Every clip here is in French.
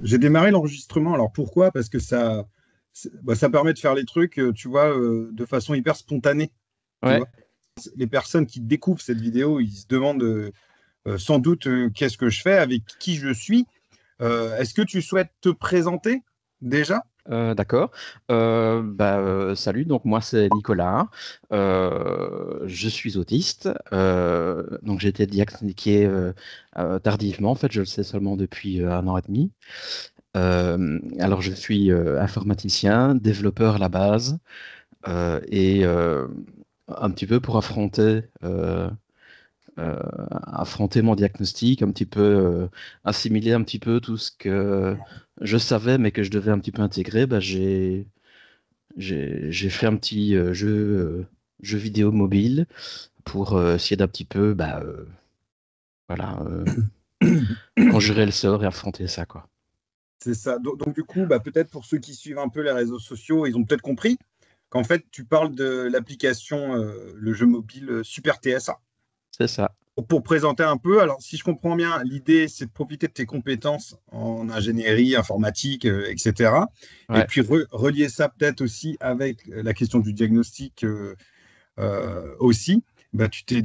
J'ai démarré l'enregistrement. Alors pourquoi? Parce que ça permet de faire les trucs, tu vois, de façon hyper spontanée. Tu Ouais, vois, les personnes qui découvrent cette vidéo, ils se demandent sans doute qu'est-ce que je fais, avec qui je suis. Est-ce que tu souhaites te présenter déjà? d'accord. Salut, donc moi c'est Nicolas. Je suis autiste. Donc j'ai été diagnostiqué tardivement. En fait, je le sais seulement depuis 1 an et demi. Alors je suis informaticien, développeur à la base et un petit peu pour euh, affronter mon diagnostic, un petit peu assimiler un petit peu tout ce que je savais mais que je devais un petit peu intégrer, j'ai fait un petit jeu vidéo mobile pour essayer d'un petit peu voilà, conjurer le sort et affronter ça, quoi. C'est ça. Donc, du coup, bah, peut-être pour ceux qui suivent un peu les réseaux sociaux, ils ont peut-être compris qu'en fait, tu parles de l'application, le jeu mobile Super TSA. C'est ça. Pour présenter un peu, alors si je comprends bien, l'idée c'est de profiter de tes compétences en ingénierie, informatique, etc. Et Ouais. puis relier ça peut-être aussi avec la question du diagnostic aussi. Bah, tu t'es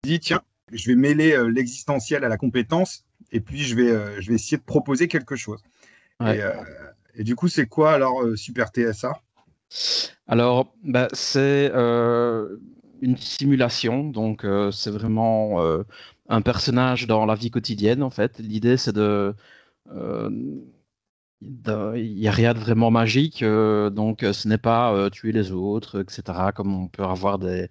dit, tiens, je vais mêler l'existentiel à la compétence et puis je vais essayer de proposer quelque chose. Ouais. Et, euh, et du coup, c'est quoi alors Super TSA? Alors, c'est une simulation, donc c'est vraiment un personnage dans la vie quotidienne, en fait. L'idée, c'est euh, il n'y a rien de vraiment magique, donc ce n'est pas tuer les autres, etc., comme on peut avoir des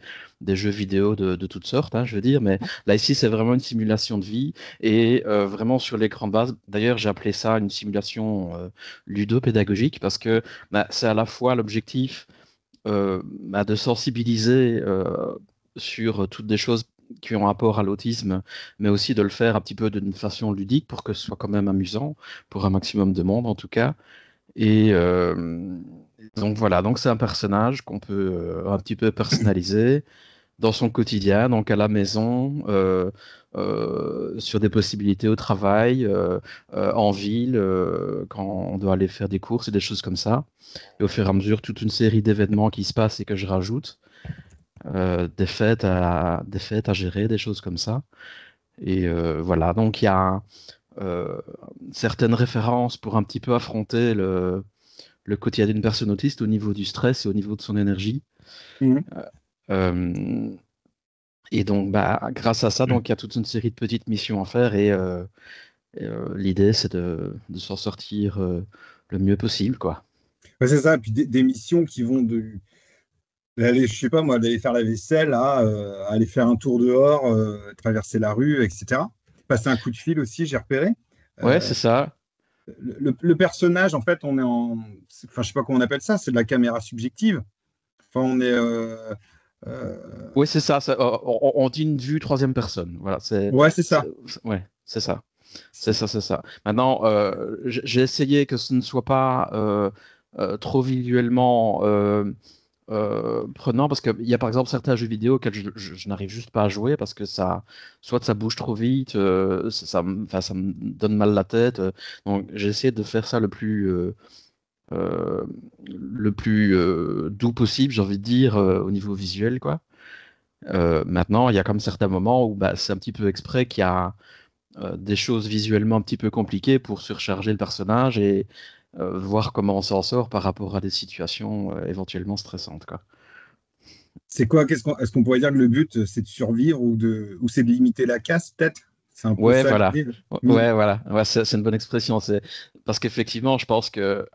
jeux vidéo de toutes sortes, hein, je veux dire, mais là ici c'est vraiment une simulation de vie, et vraiment sur l'écran de base, d'ailleurs j'ai appelé ça une simulation ludopédagogique, parce que c'est à la fois l'objectif de sensibiliser sur toutes des choses qui ont rapport à l'autisme, mais aussi de le faire un petit peu d'une façon ludique pour que ce soit quand même amusant pour un maximum de monde en tout cas. Et donc voilà, donc c'est un personnage qu'on peut un petit peu personnaliser dans son quotidien, donc à la maison, sur des possibilités au travail, en ville, quand on doit aller faire des courses et des choses comme ça. Et au fur et à mesure, toute une série d'événements qui se passent et que je rajoute, des fêtes à gérer, des choses comme ça. Et voilà, donc il y a euh, certaines références pour un petit peu affronter le quotidien d'une personne autiste au niveau du stress et au niveau de son énergie. Mhm. Euh, et donc, grâce à ça, donc il y a toute une série de petites missions à faire et l'idée c'est de s'en sortir le mieux possible, quoi. Ouais, c'est ça. Et puis des missions qui vont d'aller, je sais pas moi, d'aller faire la vaisselle à aller faire un tour dehors, traverser la rue, etc. Passer un coup de fil aussi, j'ai repéré. Ouais, Euh, c'est ça. le personnage, en fait, enfin, je sais pas comment on appelle ça, c'est de la caméra subjective. Enfin, on est, Oui, c'est ça. On dit une vue troisième personne. Voilà, ouais, c'est ça. ouais, c'est ça. C'est ça, c'est ça. Maintenant, j'ai essayé que ce ne soit pas trop visuellement prenant parce qu'il y a par exemple certains jeux vidéo auxquels je n'arrive juste pas à jouer parce que soit ça bouge trop vite, enfin, ça me donne mal la tête. Donc j'ai essayé de faire ça euh, le plus doux possible, j'ai envie de dire, au niveau visuel, quoi. Maintenant, il y a comme certains moments où c'est un petit peu exprès qu'il y a des choses visuellement un petit peu compliquées pour surcharger le personnage et voir comment on s'en sort par rapport à des situations éventuellement stressantes, quoi. C'est quoi, est-ce qu'on pourrait dire que le but, c'est de survivre ou c'est de limiter la casse, peut-être? C'est un peu Ouais, ça voilà. l'idée. Hmm. Ouais, voilà. Ouais, c'est une bonne expression. C'est parce qu'effectivement, je pense que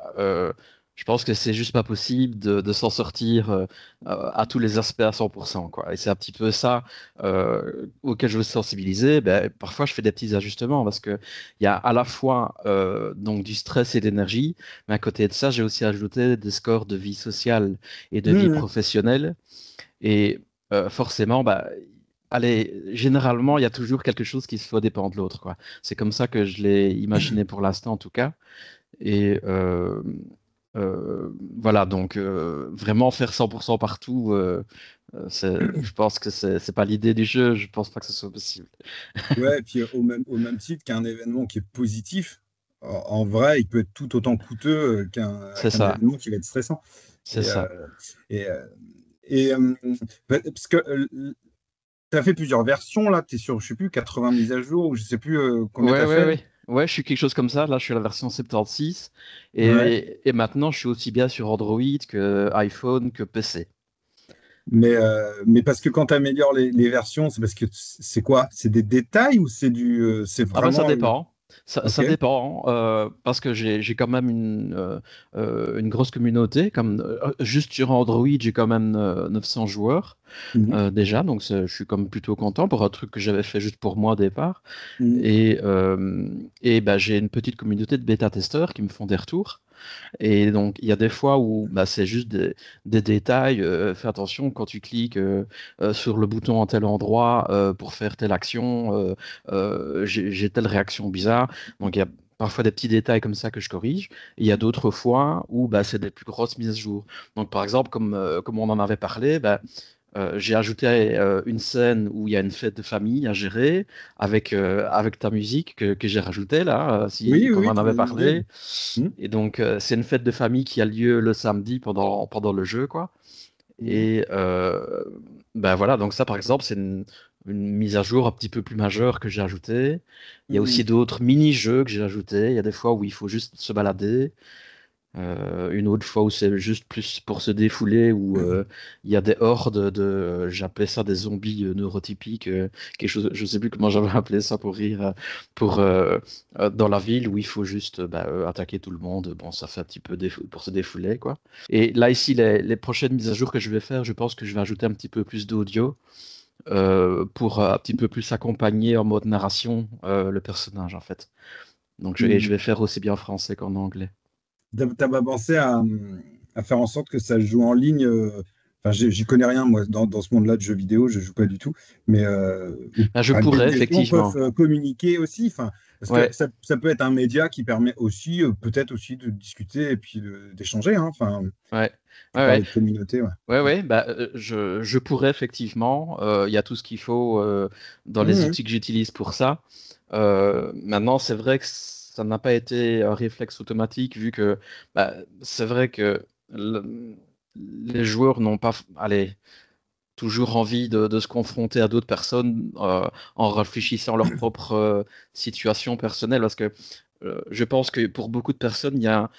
c'est juste pas possible de s'en sortir à tous les aspects à 100%, quoi. Et c'est un petit peu ça auquel je veux sensibiliser. Ben, parfois, je fais des petits ajustements parce que il y a à la fois donc du stress et de l'énergie, mais à côté de ça, j'ai aussi ajouté des scores de vie sociale et de vie Hmm. professionnelle. Et forcément, allez, généralement, il y a toujours quelque chose qui soit dépend de l'autre, quoi. C'est comme ça que je l'ai imaginé pour l'instant, en tout cas. Et voilà, donc vraiment faire 100% partout, je pense que c'est pas l'idée du jeu. Je pense pas que ce soit possible. Ouais, et puis au même titre qu'un événement qui est positif, en vrai, il peut être tout autant coûteux C'est qu'un ça, événement qui va être stressant. c'est Et, ça. et, euh, parce que tu as fait plusieurs versions, là, tu es sur, je sais plus, 80 mises à jour, ou je sais plus combien tu Ouais, as ouais, fait. ouais. Ouais, je suis quelque chose comme ça. Là, je suis à la version 76. Ouais. Et maintenant, je suis aussi bien sur Android que iPhone que PC. Mais parce que quand tu améliores les versions, c'est parce que c'est quoi? C'est des détails ou c'est Ah bah ça vraiment dépend. Ça Ok. dépend parce que j'ai quand même une grosse communauté. Comme, juste sur Android, j'ai quand même 900 joueurs Mhm. déjà. Donc je suis comme plutôt content pour un truc que j'avais fait juste pour moi au départ. Mhm. Et bah, j'ai une petite communauté de bêta-testeurs qui me font des retours. Et donc, il y a des fois où bah, c'est juste des détails. Fais attention quand tu cliques sur le bouton à tel endroit pour faire telle action. J'ai telle réaction bizarre. Donc, il y a parfois des petits détails comme ça que je corrige. Et il y a d'autres fois où bah, c'est des plus grosses mises à jour. Donc, par exemple, comme on en avait parlé, bah, j'ai ajouté une scène où il y a une fête de famille à gérer avec ta musique que j'ai rajoutée là, Oui, oui, comme on oui, en tu avait m'as demandé. parlé. Mhm. Et donc, c'est une fête de famille qui a lieu le samedi pendant le jeu, quoi. Mhm. Et ben voilà, donc ça, par exemple, c'est une mise à jour un petit peu plus majeure que j'ai ajoutée. Il y a aussi Mhm. d'autres mini-jeux que j'ai ajoutés. Il y a des fois où il faut juste se balader. Une autre fois où c'est juste plus pour se défouler, où il y a des hordes j'appelais ça des zombies neurotypiques, quelque chose, je sais plus comment j'avais appelé ça pour rire, dans la ville où il faut juste attaquer tout le monde. Bon, ça fait un petit peu pour se défouler, quoi. Et là, ici, les prochaines mises à jour que je vais faire, je pense que je vais ajouter un petit peu plus d'audio pour un petit peu plus accompagner en mode narration le personnage, en fait. Donc, et je Mhm. vais faire aussi bien en français qu'en anglais. T'as pas pensé à faire en sorte que ça se joue en ligne enfin, j'y connais rien, moi, dans ce monde-là de jeux vidéo, je joue pas du tout. Mais Ben, je enfin, pourrais, des gens peuvent effectivement. communiquer aussi. Enfin, parce que Ouais, ça peut être un média qui permet aussi, peut-être aussi, de discuter et puis d'échanger. Hein. Enfin, ouais, tu ouais, ouais, parlais de communauté, ouais. ouais, ouais, bah, je pourrais effectivement. Il y a tout ce qu'il faut dans les Mhm. outils que j'utilise pour ça. Maintenant, c'est vrai que ça n'a pas été un réflexe automatique vu que bah, c'est vrai que les joueurs n'ont pas, allez, toujours envie de se confronter à d'autres personnes en réfléchissant à leur propre situation personnelle parce que je pense que pour beaucoup de personnes, il y a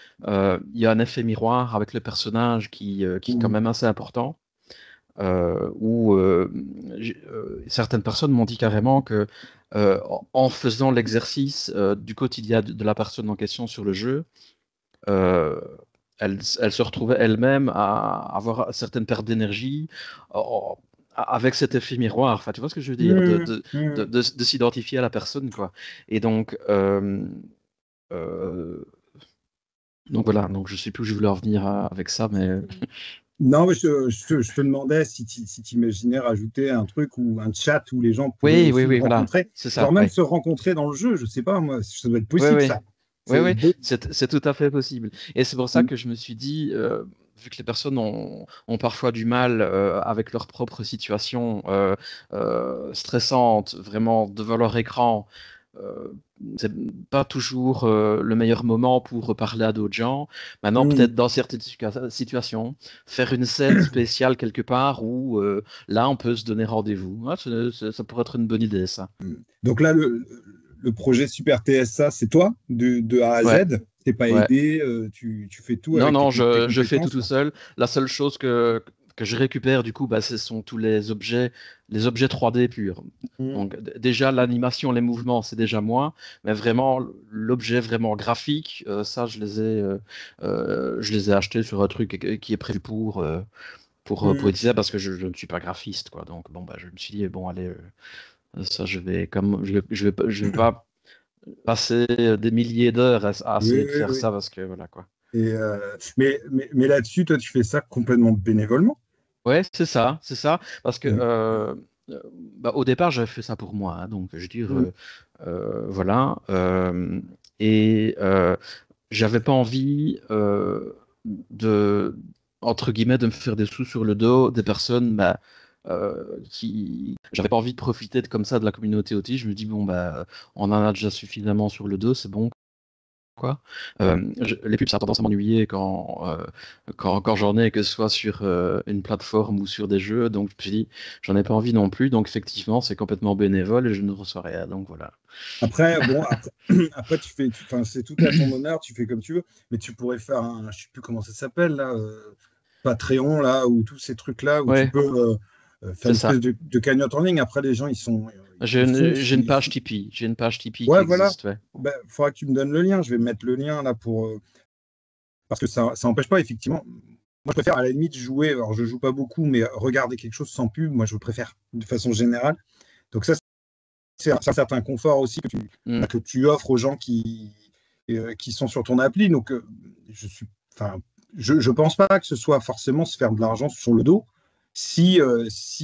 un effet miroir avec le personnage qui est quand Mhm. même assez important. Où certaines personnes m'ont dit carrément que en faisant l'exercice du quotidien de la personne en question sur le jeu, euh, elle se retrouvait elle-même à avoir certaines pertes d'énergie en- avec cet effet miroir. Enfin, tu vois ce que je veux dire? Mhm. Mhm. De s'identifier à la personne, quoi. Et euh, donc voilà, donc je sais plus où je voulais en venir avec ça, mais Non, mais je te demandais si tu imaginais rajouter un truc ou un chat où les gens pourraient oui, oui, aussi se oui, voilà, rencontrer, c'est ça, voire même oui. se rencontrer dans le jeu. Je sais pas, moi, ça doit être Oui, possible, oui, ça. oui, C'est oui, beau. c'est tout à fait possible. Et c'est pour ça que je me suis dit, vu que les personnes ont parfois du mal avec leur propre situation stressante, vraiment devant leur écran, euh, c'est pas toujours le meilleur moment pour parler à d'autres gens. Maintenant, Mhm. peut-être dans certaines situations, faire une scène spéciale quelque part où là, on peut se donner rendez-vous. Ah, ça pourrait être une bonne idée, ça. Donc là, le projet Super TSA, c'est toi, de A à Ouais, Z. T'es pas ouais. aidé, tu fais tout Non, avec non, tes je fais tout compétences. tout seul. La seule chose que je récupère, du coup, bah, ce sont tous les objets 3D purs. Mhm. Donc, déjà, l'animation, les mouvements, c'est déjà moi. Mais vraiment, l'objet vraiment graphique, ça, je les ai achetés sur un truc qui est prévu pour Mhm. utiliser parce que je ne suis pas graphiste, quoi. Donc, bon, bah, je me suis dit, bon, allez, ça, je vais pas passer des milliers d'heures à Oui, essayer de oui, faire oui. ça parce que, voilà, quoi. Mais là-dessus, toi, tu fais ça complètement bénévolement. Ouais, c'est ça, parce que Mhm. bah, au départ j'avais fait ça pour moi, hein, donc je veux dire Mhm. voilà, et j'avais pas envie de entre guillemets de me faire des sous sur le dos des personnes bah, j'avais pas envie de profiter de, comme ça de la communauté autisme. Je me dis bon bah on en a déjà suffisamment sur le dos, c'est bon quoi. Les pubs, ça a tendance à m'ennuyer quand j'en ai, que ce soit sur une plateforme ou sur des jeux. Donc, je me suis dit, j'en ai pas envie non plus. Donc, effectivement, c'est complètement bénévole et je ne reçois rien. Donc, voilà. Après, bon, après, après enfin, c'est tout à ton honneur, tu fais comme tu veux, mais tu pourrais faire un, je sais plus comment ça s'appelle là, Patreon là, ou tous ces trucs-là, où tu Ouais, peux faire c'est une ça. espèce de cagnotte en ligne. Après, les gens, ils font. J'ai une page Tipeee. J'ai une page Tipeee qui Ouais, voilà. existe, ouais. Ben, faudra que tu me donnes le lien. Je vais mettre le lien là pour. Parce que ça n'empêche pas, effectivement. Moi, je préfère à la limite jouer. Alors, je joue pas beaucoup, mais regarder quelque chose sans pub, moi, je préfère de façon générale. Donc, ça, c'est un certain confort aussi Mm. que tu offres aux gens qui sont sur ton appli. Donc, enfin, je pense pas que ce soit forcément se faire de l'argent sur le dos si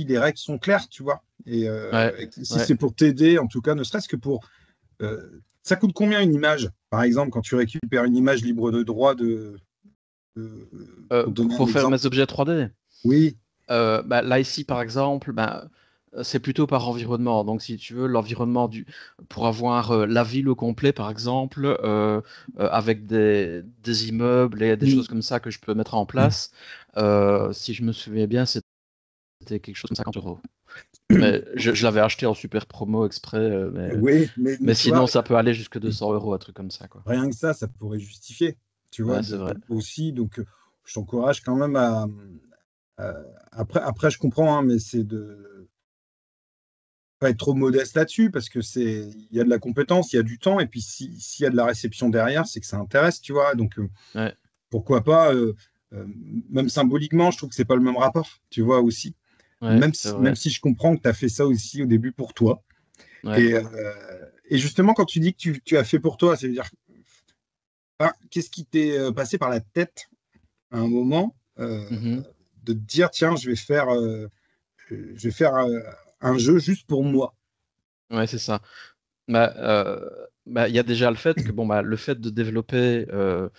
les règles sont claires, tu vois. Ouais, Et si ouais. c'est pour t'aider, en tout cas, ne serait-ce que pour. Ça coûte combien une image, par exemple, quand tu récupères une image libre de droit pour donner un Pour faire exemple? mes objets 3D. Oui. Bah, là, ici, par exemple, bah, c'est plutôt par environnement. Donc, si tu veux, pour avoir la ville au complet, par exemple, avec des immeubles et des choses Mm. comme ça que je peux mettre en place, si je me souviens bien, c'était quelque chose comme 50 euros. Mais je l'avais acheté en super promo exprès, Oui, mais mais tu vois, sinon, ça peut aller jusque 200 euros, un truc comme ça, quoi. rien que ça pourrait justifier, tu vois, Ouais, c'est vrai. aussi. Donc, je t'encourage quand même après, je comprends, hein, mais c'est de pas être trop modeste là-dessus parce que il y a de la compétence, il y a du temps, et puis s'il y a de la réception derrière, c'est que ça intéresse, tu vois. Donc, Ouais, pourquoi pas, euh, même symboliquement, je trouve que c'est pas le même rapport, tu vois, aussi. ouais, c'est Même vrai. si je comprends que tu as fait ça aussi au début pour toi. Ouais. Et justement, quand tu dis que tu as fait pour toi, ça veut dire, qu'est-ce qui t'est passé par la tête à un moment Mhm. de te dire, tiens, je vais faire un jeu juste pour moi. Ouais, c'est ça. Il y a déjà le fait que le fait de développer euh,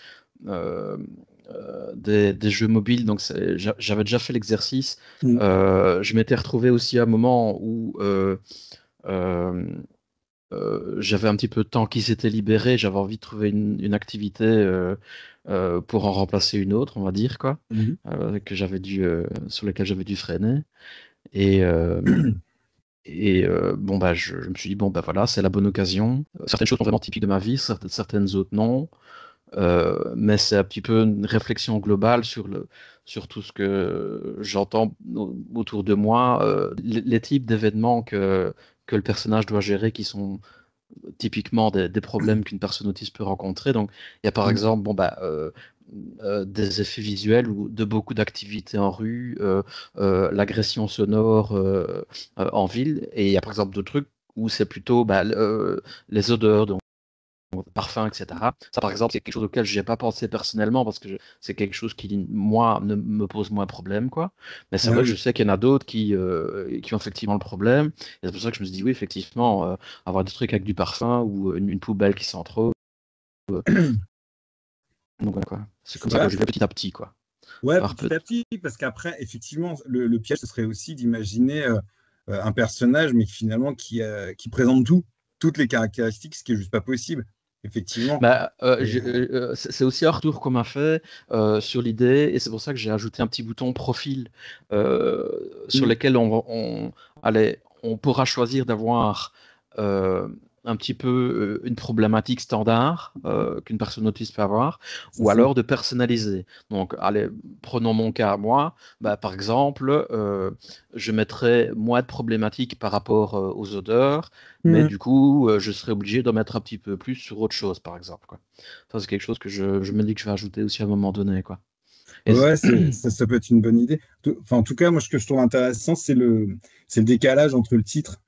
des jeux mobiles, donc j'avais déjà fait l'exercice. Mm. Je m'étais retrouvé aussi à un moment où euh, j'avais un petit peu de temps qui s'était libéré, j'avais envie de trouver une activité pour en remplacer une autre, on va dire quoi, Mhm. sur laquelle j'avais dû freiner. Et, je me suis dit, bon, bah voilà, c'est la bonne occasion. Certaines choses sont vraiment typiques de ma vie, certaines autres non. Mais c'est un petit peu une réflexion globale sur tout ce que j'entends autour de moi, les types d'événements que le personnage doit gérer qui sont typiquement des problèmes qu'une personne autiste peut rencontrer. Donc, il y a par Mm. exemple des effets visuels ou de beaucoup d'activités en rue, l'agression sonore en ville. Et il y a par exemple d'autres trucs où c'est plutôt les odeurs, donc parfums, etc. Ça, par exemple, c'est quelque chose auquel je n'ai pas pensé personnellement parce que c'est quelque chose qui, moi, ne me pose moins de problème, quoi. Mais c'est Ah vrai que je oui. sais qu'il y en a d'autres qui ont effectivement le problème. Et c'est pour ça que je me suis dit, oui, effectivement, avoir des trucs avec du parfum ou une poubelle qui sent trop. Donc, voilà, quoi. C'est comme ça que Ouais, je vais petit à petit, quoi. ouais, Par peu. petit à petit, parce qu'après, effectivement, le piège, ce serait aussi d'imaginer un personnage, mais finalement qui présente toutes les caractéristiques, ce qui est juste pas possible, effectivement. Et, C'est aussi un retour qu'on m'a fait sur l'idée, et c'est pour ça que j'ai ajouté un petit bouton profil sur mm, lequel on pourra choisir d'avoir euh, un petit peu une problématique standard qu'une personne autiste peut avoir, c'est ou ça. alors de personnaliser. Donc, allez, prenons mon cas, moi, par exemple, je mettrais moins de problématiques par rapport aux odeurs, mais Mm. du coup, je serais obligé d'en mettre un petit peu plus sur autre chose, par exemple, quoi. Ça, c'est quelque chose que je me dis que je vais ajouter aussi à un moment donné, quoi. Et Ouais, ça peut être une bonne idée. Enfin, en tout cas, moi, ce que je trouve intéressant, c'est le décalage entre le titre,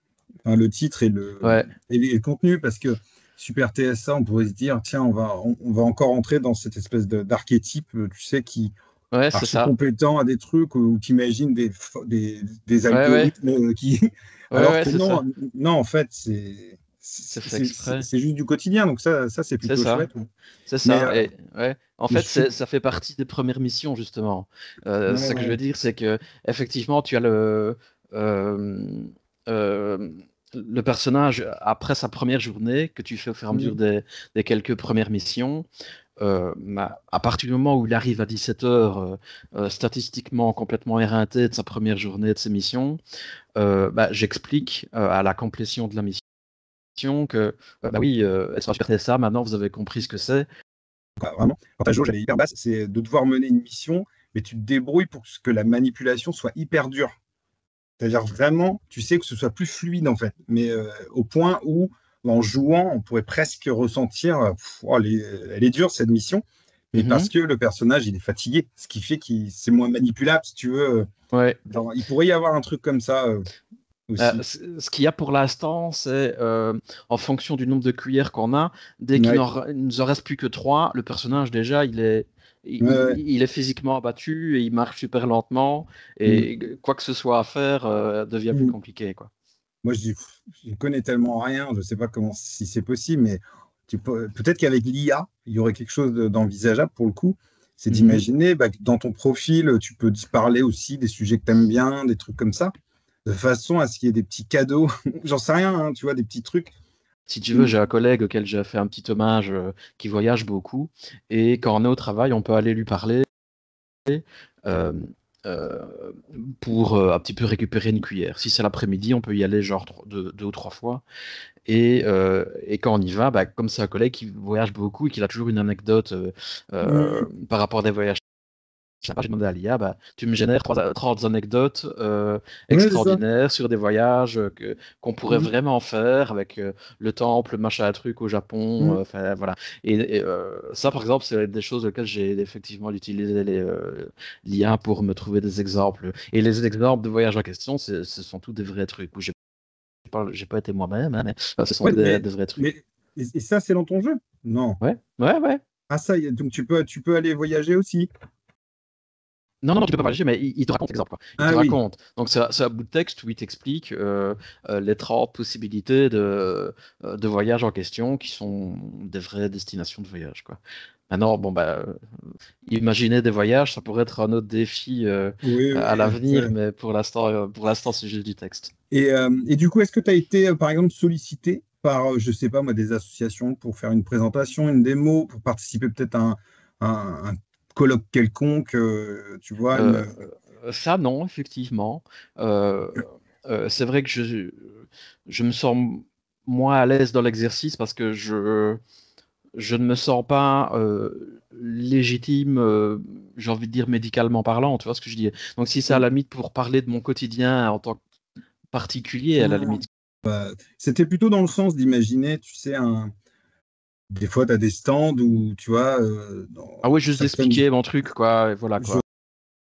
enfin, le titre ouais, et le contenu, parce que Super TSA, on pourrait se dire, tiens, on va encore entrer dans cette espèce d'archétype, tu sais, qui ouais, c'est archi ça. compétent à des trucs où tu imagines des Ouais, ouais, algorithmes qui. ouais, Alors ouais, que c'est non, ça. non, en fait, c'est C'est fait c'est c'est- exprès. c'est juste du quotidien. Donc ça c'est C'est plutôt ça. chouette. Ouais. C'est Mais, ça. Et ouais. En mais fait, je suis. ça fait partie des premières missions, justement. Ouais, Ce que je veux ouais. dire, c'est que effectivement, tu as euh, euh, le personnage, après sa première journée, que tu fais au fur et à mesure Mhm. des quelques premières missions, à partir du moment où il arrive à 17h, statistiquement complètement éreinté de sa première journée de ses missions, j'explique à la complétion de la mission que, bah oui, elle sera super ça, maintenant vous avez compris ce que c'est. Quoi, vraiment, quand ta jauge elle est hyper basse, c'est de devoir mener une mission, mais tu te débrouilles pour que la manipulation soit hyper dure. C'est-à-dire vraiment, tu sais que ce soit plus fluide en fait, mais au point où, en jouant, on pourrait presque ressentir, oh, elle est dure cette mission, mais parce Mhm. que le personnage il est fatigué, ce qui fait qu'il c'est moins manipulable si tu veux. Ouais. Genre, il pourrait y avoir un truc comme ça aussi. Ce qu'il y a pour l'instant, c'est en fonction du nombre de cuillères qu'on a, dès qu'il Ouais, ne nous en reste plus que 3, le personnage déjà, ouais, ouais. il est physiquement abattu et il marche super lentement Mm. et quoi que ce soit à faire devient plus Mm. compliqué, quoi. Moi, je connais tellement rien, je ne sais pas comment si c'est possible, mais peut-être qu'avec l'IA, il y aurait quelque chose d'envisageable pour le coup. C'est Mhm. d'imaginer que dans ton profil, tu peux parler aussi des sujets que tu aimes bien, des trucs comme ça, de façon à ce qu'il y ait des petits cadeaux, j'en sais rien, hein, tu vois, des petits trucs. Si tu veux, Mm. j'ai un collègue auquel j'ai fait un petit hommage qui voyage beaucoup et quand on est au travail, on peut aller lui parler euh, euh, pour un petit peu récupérer une cuillère. Si c'est l'après-midi, on peut y aller genre deux ou trois fois. Et quand on y va, comme c'est un collègue qui voyage beaucoup et qu'il a toujours une anecdote Mm. par rapport à des voyages sympas, j'ai demandé à l'IA, tu me génères 30 anecdotes Ouais, c'est ça. extraordinaires sur des voyages qu'on pourrait Mm. vraiment faire avec le temple, machin, truc au Japon. Mm. Enfin, voilà. Ça, par exemple, c'est des choses auxquelles j'ai effectivement utilisé l'IA pour me trouver des exemples. Et les exemples de voyages en question, ce sont tous des vrais trucs où j'ai pas été moi-même, hein, mais ce sont Ouais, des vrais trucs. et ça, c'est dans ton jeu? Non. Ouais, ouais, ouais. Ah, ça, donc tu peux aller voyager aussi. Non, non, non, tu peux pas voyager, mais il te raconte l'exemple, quoi. Il te Ah oui. raconte. Donc, c'est un bout de texte où il t'explique les 30 possibilités de voyage en question qui sont des vraies destinations de voyage, quoi. Maintenant, bon, imaginer des voyages, ça pourrait être un autre défi Oui, à oui, l'avenir, après. mais pour l'instant, c'est juste du texte. Et du coup, est-ce que tu as été, par exemple, sollicité par, je sais pas moi, des associations pour faire une présentation, une démo, pour participer peut-être à un colloque quelconque, tu vois, Euh, Ça, non, effectivement. Euh, c'est vrai que je me sens moins à l'aise dans l'exercice parce que je ne me sens pas légitime, j'ai envie de dire médicalement parlant, tu vois ce que je dis. Donc si c'est à la limite pour parler de mon quotidien en tant que particulier, à la limite. C'était plutôt dans le sens d'imaginer, tu sais, des fois, tu as des stands où, tu vois, dans Ah ouais, juste certaines d'expliquer mon truc, quoi, et voilà, quoi. Ouais,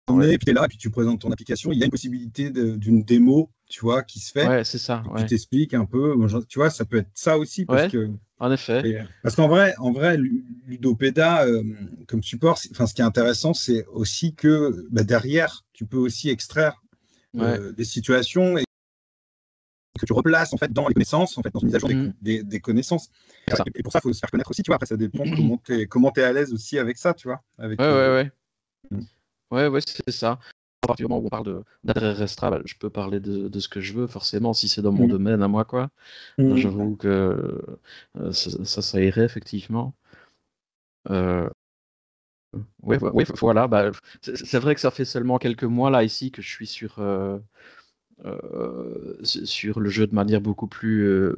journées, et puis tu es là, et puis tu présentes ton application, il y a une possibilité d'une démo, tu vois, qui se fait, ouais, c'est ça, et tu ouais. t'expliques un peu, bon, tu vois, ça peut être ça aussi, Ouais, en effet. parce qu'en vrai, Ludopédia, comme support, enfin, ce qui est intéressant, c'est aussi que derrière, tu peux aussi extraire Ouais. des situations et que tu replaces en fait dans les connaissances, en fait, dans une mise à jour Mm, des connaissances. c'est ça. Et pour ça, il faut se faire connaître aussi, tu vois. Après, ça dépend comment t'es à l'aise aussi avec ça, tu vois. Ouais, Avec, ouais, ouais. Ouais, ouais, c'est ça. À partir du moment où on parle d'intérêt restreint, je peux parler de ce que je veux, forcément, si c'est dans mon Mm. domaine à moi, quoi. Mm. J'avoue que ça irait, effectivement. Euh, ouais, ouais, ouais, voilà. C'est vrai que ça fait seulement quelques mois, là, ici, que je suis sur le jeu de manière beaucoup plus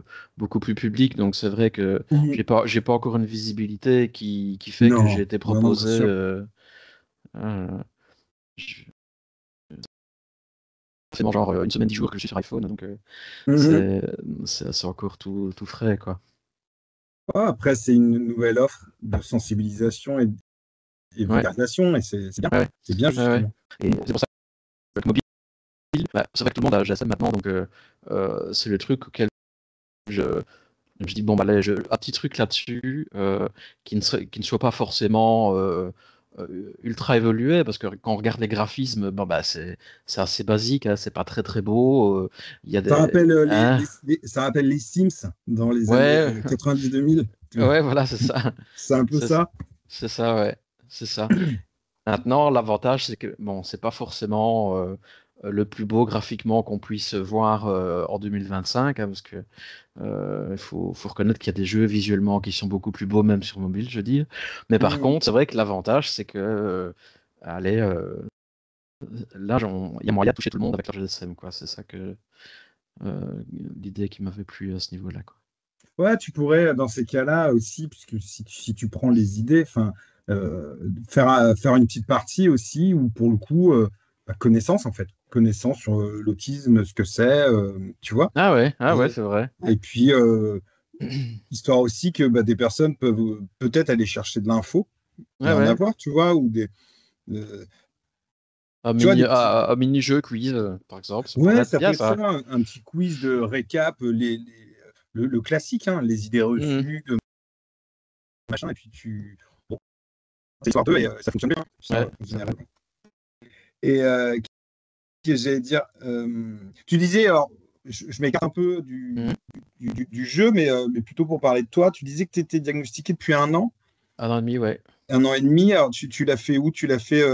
publique. Donc, c'est vrai que Mm. j'ai pas encore une visibilité qui fait que j'ai Non, été non, non, bien proposé. sûr. Euh, c'est genre une semaine, 10 jours que je suis sur iPhone, donc Mhm. c'est c'est encore tout frais, quoi. Ah, après, c'est une nouvelle offre de sensibilisation et Ouais, vulgarisation, et c'est bien. ouais, ouais, C'est bien, ouais, ouais. justement. Et c'est pour ça que le mobile, c'est vrai que tout le monde a GSM maintenant, donc c'est le truc auquel je, je dis, bon, allez, un petit truc là-dessus qui ne soit pas forcément ultra évolué, parce que quand on regarde les graphismes, c'est assez basique, hein, c'est pas très très beau. Il y a Ça des. rappelle, Hein, ça rappelle les Sims dans les années ouais, 90-2000. ouais, voilà, c'est ça. C'est un peu C'est ça. c'est ça, ouais. C'est ça. Maintenant, l'avantage, c'est que bon, c'est pas forcément le plus beau graphiquement qu'on puisse voir en 2025, hein, parce que faut reconnaître qu'il y a des jeux visuellement qui sont beaucoup plus beaux, même sur mobile, je dis. Mais par Mm. contre, c'est vrai que l'avantage, c'est que allez, là, il y a moyen de toucher tout le monde avec la GSM, quoi. C'est ça que l'idée qui m'avait plu à ce niveau-là, quoi. Ouais, tu pourrais, dans ces cas-là aussi, puisque si tu prends les idées, enfin, faire une petite partie aussi, où pour le coup, connaissance en fait, connaissance sur l'autisme, ce que c'est, Ah ouais, et, c'est vrai. et puis histoire aussi que des personnes peuvent peut-être aller chercher de l'info et Ouais, en ouais. avoir, ou euh, des petits. Un mini-jeu quiz, par exemple, ça pourrait Ouais, être ça peut bien, être ça, ça. un petit quiz de récap, le classique, hein, les idées Mhm. reçues, machin, et puis bon, c'est histoire d'eux et ça fonctionne bien, ça, Ouais, en c'est général. vrai. Et qu'est-ce que j'allais dire, tu disais, alors, je m'écarte un peu Mhm. du jeu, mais plutôt pour parler de toi, tu disais que tu étais diagnostiqué depuis 1 an, Un an et demi, ouais. 1 an et demi. Alors, tu l'as fait où? Tu l'as fait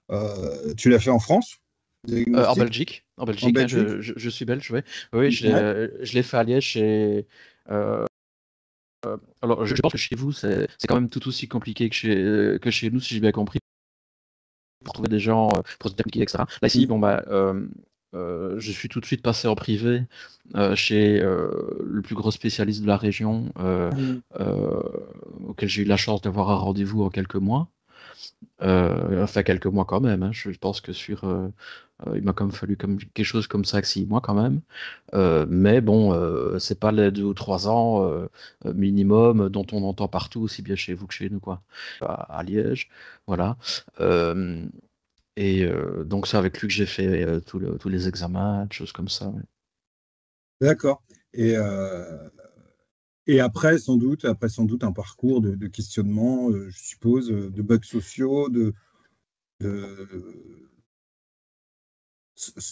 en France, En diagnostic, Belgique, en hein, Belgique? je suis belge, ouais. Oui, Ouais. je l'ai fait à Liège et euh, alors je pense que chez vous c'est quand même tout aussi compliqué que chez nous, si j'ai bien compris, pour trouver des gens pour se diagnostiquer, etc. Là ici, Mm. bon bah je suis tout de suite passé en privé chez le plus gros spécialiste de la région, Mm. euh, auquel j'ai eu la chance d'avoir un rendez-vous en quelques mois. Enfin, quelques mois quand même, hein. Je pense que il m'a quand même fallu comme, quelque chose comme ça, que 6 mois quand même. Mais bon, c'est pas les 2 ou 3 ans minimum dont on entend partout, aussi bien chez vous que chez nous, quoi. À Liège, voilà. Euh, donc c'est avec lui que j'ai fait tous les examens, des choses comme ça. Ouais. D'accord. Et, euh, et après sans doute un parcours de questionnement, je suppose, de bugs sociaux, de-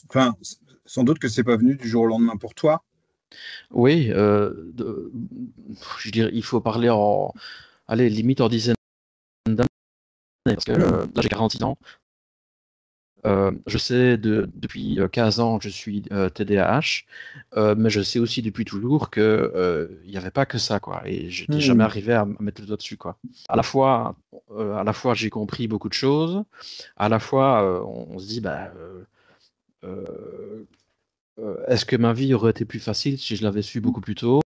enfin, sans doute que c'est pas venu du jour au lendemain pour toi. Oui, je dirais, il faut parler allez, limite en dizaine d'années, parce que Hmm. là j'ai 46 ans. Je sais depuis 15 ans que je suis TDAH, mais je sais aussi depuis toujours que il n'y avait pas que ça, quoi. Et je n'étais jamais Hmm. arrivé à mettre le doigt dessus, quoi. À la fois j'ai compris beaucoup de choses, à la fois on se dit, bah, euh, est-ce que ma vie aurait été plus facile si je l'avais su beaucoup plus tôt?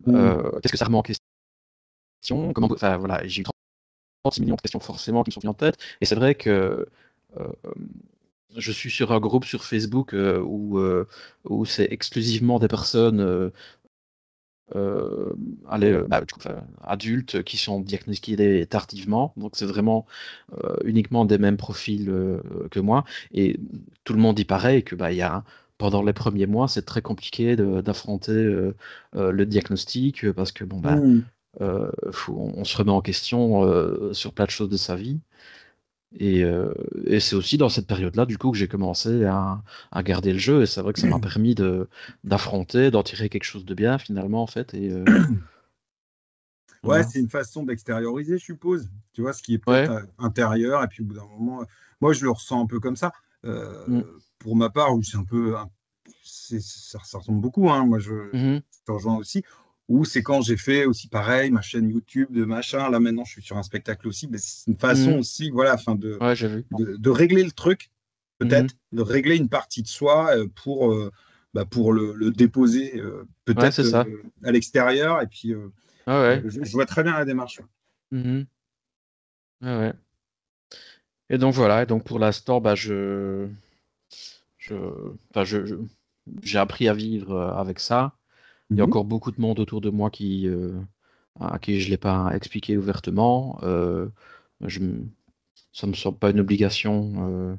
Hmm. Qu'est-ce que ça remet en question? Enfin voilà, j'ai eu 36 millions de questions forcément qui me sont venues en tête. Et c'est vrai que euh, je suis sur un groupe sur Facebook où c'est exclusivement des personnes euh, du coup, enfin, adultes qui sont diagnostiquées tardivement. Donc c'est vraiment uniquement des mêmes profils que moi. Et tout le monde dit pareil que bah, pendant les premiers mois, c'est très compliqué d'affronter le diagnostic parce que bon bah Hmm. on se remet en question sur plein de choses de sa vie. Et c'est aussi dans cette période-là, du coup, que j'ai commencé à garder le jeu. Et c'est vrai que ça m'a permis d'affronter, d'en tirer quelque chose de bien, finalement, en fait. Ouais, Voilà. c'est une façon d'extérioriser, je suppose. Tu vois, ce qui est peut-être Ouais. intérieur, et puis au bout d'un moment, moi je le ressens un peu comme ça. Mm. Pour ma part, où c'est un peu, ça ressemble beaucoup, hein. Moi Mhm. je te rejoins aussi. Ou c'est quand j'ai fait aussi pareil, ma chaîne YouTube de machin. Là maintenant, je suis sur un spectacle aussi, mais c'est une façon Mhm. aussi, voilà, enfin Ouais, j'ai vu. de régler le truc, Mhm. peut-être, de régler une partie de soi pour le déposer Ouais, c'est peut-être ça. à l'extérieur. Et puis, Ouais, ouais. je vois très bien la démarche. Mhm. Ouais, ouais. Et donc voilà. Et donc pour l'instant, bah, je, enfin, j'ai appris à vivre avec ça. Il y a Mhm. encore beaucoup de monde autour de moi à qui je ne l'ai pas expliqué ouvertement. Je, m- Ça me semble pas une obligation.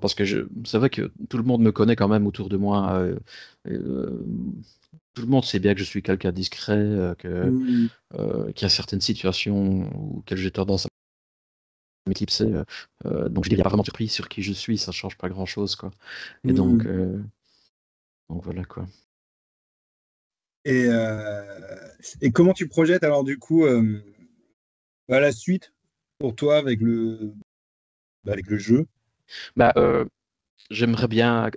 Parce que c'est vrai que tout le monde me connaît quand même autour de moi. Euh, Tout le monde sait bien que je suis quelqu'un de discret, Mhm. qu'il y a certaines situations auxquelles j'ai tendance à m'éclipser. Donc je dis, il n'y a pas vraiment de surprise sur qui je suis, ça change pas grand-chose, quoi. Et Mhm. donc voilà, quoi. Et, et comment tu projettes alors du coup la suite pour toi avec avec le jeu? Bah, j'aimerais bien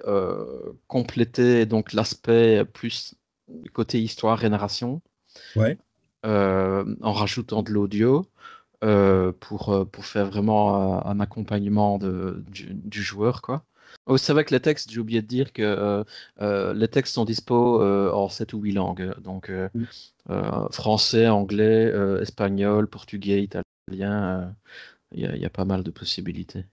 compléter donc l'aspect plus côté histoire et narration Ouais. en rajoutant de l'audio pour faire vraiment un accompagnement du joueur, quoi. Oh, c'est vrai que les textes, j'ai oublié de dire que les textes sont dispo en 7 ou 8 langues. Donc, français, anglais, espagnol, portugais, italien, il y a pas mal de possibilités.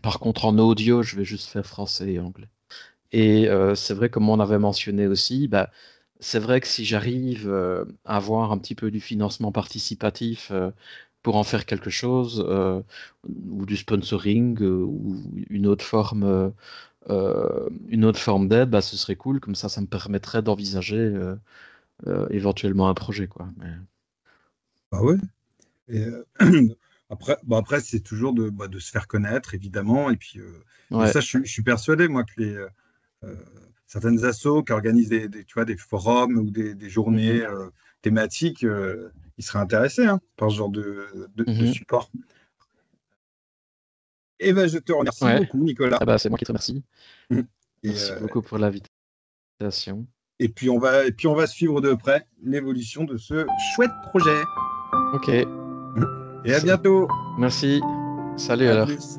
Par contre, en audio, je vais juste faire français et anglais. Et c'est vrai, comme on avait mentionné aussi, bah, c'est vrai que si j'arrive à avoir un petit peu du financement participatif pour en faire quelque chose, ou du sponsoring, ou une autre forme d'aide, bah, ce serait cool. Comme ça me permettrait d'envisager éventuellement un projet, quoi. Bah ouais. Et, après, bon, après c'est toujours de se faire connaître, évidemment. Et puis, mais Ouais. ça, je suis persuadé, moi, que euh, certaines assos qui organisent tu vois, des forums ou des journées Mhm. thématiques, ils seraient intéressés hein, par ce genre de Mhm. support. Et ben, je te remercie Ouais. beaucoup, Nicolas. Ah bah, c'est moi qui te remercie. Et, Merci beaucoup pour l'invitation. et puis on va suivre de près l'évolution de ce chouette projet. Ok. Et à bientôt. Merci. Salut À alors. plus.